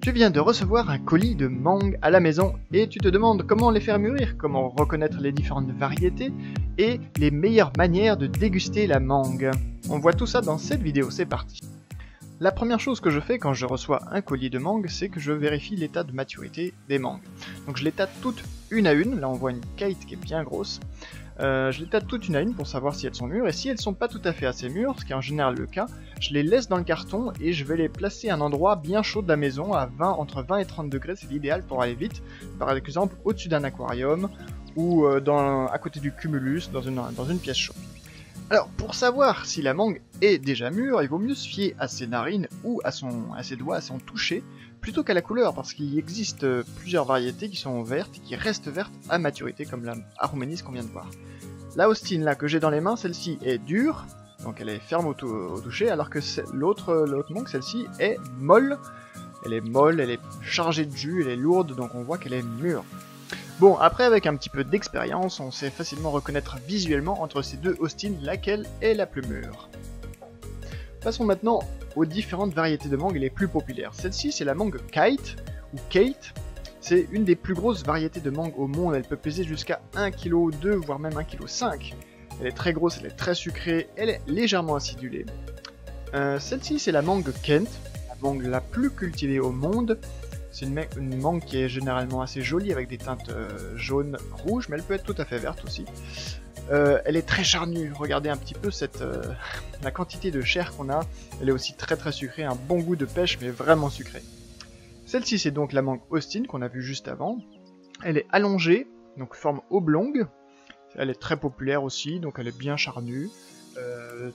Tu viens de recevoir un colis de mangues à la maison et tu te demandes comment les faire mûrir, comment reconnaître les différentes variétés et les meilleures manières de déguster la mangue. On voit tout ça dans cette vidéo, c'est parti. La première chose que je fais quand je reçois un colis de mangue, c'est que je vérifie l'état de maturité des mangues. Donc je les tâte toutes une à une, là on voit une kite qui est bien grosse. Je les tâte toutes une à une pour savoir si elles sont mûres, et si elles sont pas tout à fait assez mûres, ce qui est en général le cas, je les laisse dans le carton et je vais les placer à un endroit bien chaud de la maison, à entre 20 et 30 degrés, c'est l'idéal pour aller vite, par exemple au-dessus d'un aquarium, ou à côté du cumulus, dans une pièce chaude. Alors, pour savoir si la mangue est déjà mûre, il vaut mieux se fier à ses narines ou à ses doigts, à son toucher, plutôt qu'à la couleur, parce qu'il existe plusieurs variétés qui sont vertes et qui restent vertes à maturité, comme la Arumanis qu'on vient de voir. La Austin là que j'ai dans les mains, celle-ci est dure, donc elle est ferme au toucher, alors que l'autre mangue, celle-ci, est molle. Elle est molle, elle est chargée de jus, elle est lourde, donc on voit qu'elle est mûre. Bon, après avec un petit peu d'expérience, on sait facilement reconnaître visuellement entre ces deux Austin laquelle est la plus mûre. Passons maintenant aux différentes variétés de mangue les plus populaires. Celle-ci, c'est la mangue Kite, ou Kate. C'est une des plus grosses variétés de mangue au monde, elle peut peser jusqu'à 1,2 kg, voire même 1,5 kg. Elle est très grosse, elle est très sucrée, elle est légèrement acidulée. Celle-ci, c'est la mangue Kent, la mangue la plus cultivée au monde. C'est une mangue qui est généralement assez jolie avec des teintes jaunes, rouges, mais elle peut être tout à fait verte aussi. Elle est très charnue, regardez un petit peu la quantité de chair qu'on a. Elle est aussi très très sucrée, un bon goût de pêche mais vraiment sucré. Celle-ci c'est donc la mangue Austin qu'on a vue juste avant. Elle est allongée, donc forme oblongue. Elle est très populaire aussi, donc elle est bien charnue,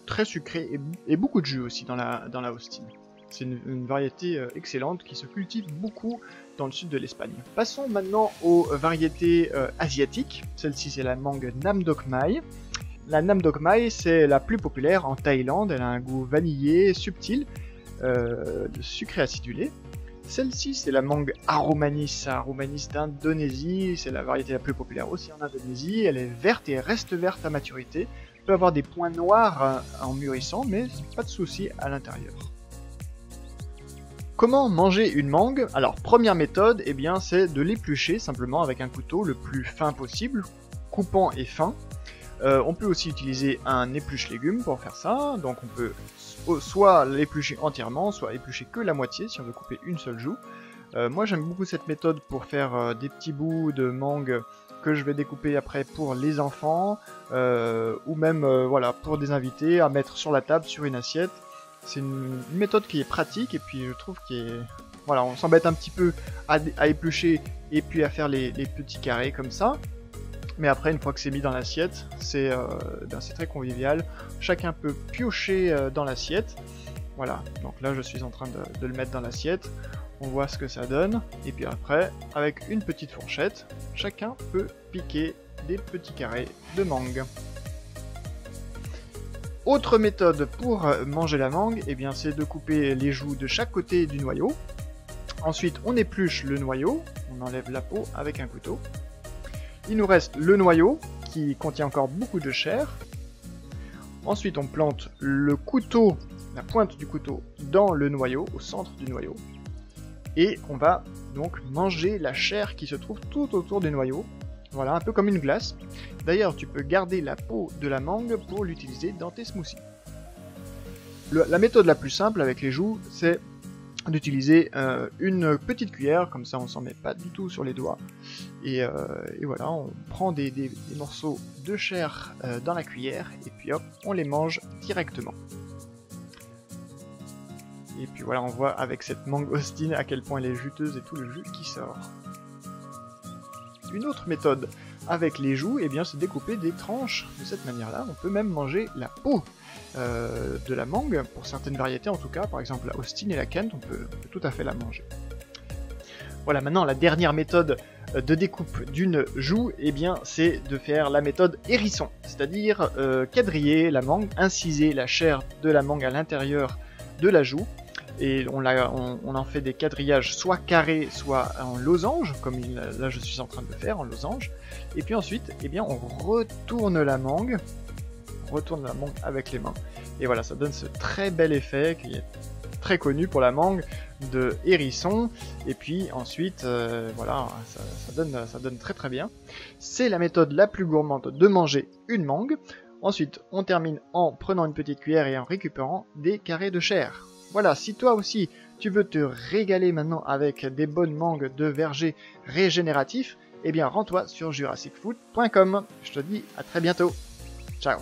très sucrée et beaucoup de jus aussi dans la Austin. C'est une variété excellente qui se cultive beaucoup dans le sud de l'Espagne. Passons maintenant aux variétés asiatiques. Celle-ci c'est la mangue Nam Doc Mai. La Nam Doc Mai c'est la plus populaire en Thaïlande. Elle a un goût vanillé, subtil, sucré acidulé. Celle-ci c'est la mangue Arumanis d'Indonésie. C'est la variété la plus populaire aussi en Indonésie. Elle est verte et reste verte à maturité. Elle peut avoir des points noirs en mûrissant, mais pas de souci à l'intérieur. Comment manger une mangue? Alors première méthode, eh bien c'est de l'éplucher simplement avec un couteau le plus fin possible, coupant et fin. On peut aussi utiliser un épluche-légumes pour faire ça, donc on peut soit l'éplucher entièrement, soit éplucher que la moitié si on veut couper une seule joue. Moi j'aime beaucoup cette méthode pour faire des petits bouts de mangue que je vais découper après pour les enfants, ou même voilà, pour des invités à mettre sur la table, sur une assiette. C'est une méthode qui est pratique et puis je trouve voilà, on s'embête un petit peu à éplucher et puis à faire les petits carrés comme ça. Mais après, une fois que c'est mis dans l'assiette, c'est très convivial. Chacun peut piocher dans l'assiette. Voilà, donc là je suis en train de le mettre dans l'assiette. On voit ce que ça donne. Et puis après, avec une petite fourchette, chacun peut piquer des petits carrés de mangue. Autre méthode pour manger la mangue, eh bien c'est de couper les joues de chaque côté du noyau. Ensuite on épluche le noyau, on enlève la peau avec un couteau. Il nous reste le noyau qui contient encore beaucoup de chair. Ensuite on plante le couteau, la pointe du couteau dans le noyau, au centre du noyau. Et on va donc manger la chair qui se trouve tout autour du noyau. Voilà, un peu comme une glace. D'ailleurs, tu peux garder la peau de la mangue pour l'utiliser dans tes smoothies. La méthode la plus simple avec les joues, c'est d'utiliser une petite cuillère, comme ça on s'en met pas du tout sur les doigts. Et voilà, on prend des morceaux de chair dans la cuillère, et puis hop, on les mange directement. Et puis voilà, on voit avec cette mangue Austin à quel point elle est juteuse et tout le jus qui sort. Une autre méthode avec les joues, eh bien, c'est découper des tranches de cette manière-là. On peut même manger la peau de la mangue, pour certaines variétés en tout cas, par exemple la Austin et la Kent, on peut tout à fait la manger. Voilà, maintenant la dernière méthode de découpe d'une joue, eh bien, c'est de faire la méthode hérisson, c'est-à-dire quadriller la mangue, inciser la chair de la mangue à l'intérieur de la joue, et on en fait des quadrillages soit carrés, soit en losange, comme là je suis en train de le faire, en losange. Et puis ensuite, eh bien, on retourne la mangue avec les mains, Et voilà, ça donne ce très bel effet qui est très connu pour la mangue de hérisson. Et puis ensuite, voilà, ça donne très très bien. C'est la méthode la plus gourmande de manger une mangue. Ensuite, on termine en prenant une petite cuillère et en récupérant des carrés de chair. Voilà, si toi aussi tu veux te régaler maintenant avec des bonnes mangues de verger régénératifs, eh bien rends-toi sur jurassicfood.com. Je te dis à très bientôt. Ciao.